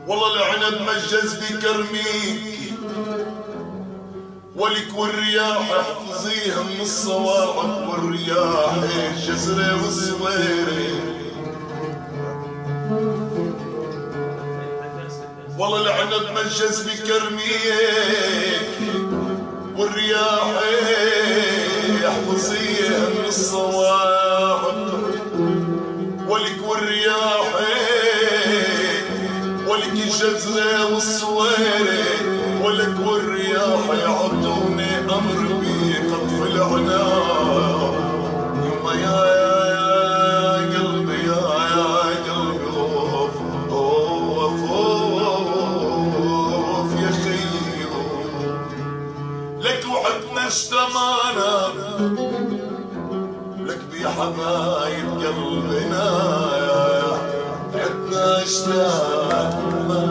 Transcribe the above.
والله العنب مجز بكرميك ولك والرياح احفظيها من الصواعق والرياح الجزرة والصويرة. والله العنب مجز بكرميك والرياح احفظيها من الصواعق ولك والرياح ولك الجزرة والصويرة ولك والرياح يعطوني أمر بقطف العناب. يما يا قلبي يا قلبي اوف اوف اوف يا خيي لك وعدنا اجتمعنا لك بحبايب قلبنا عدنا اشتاقنا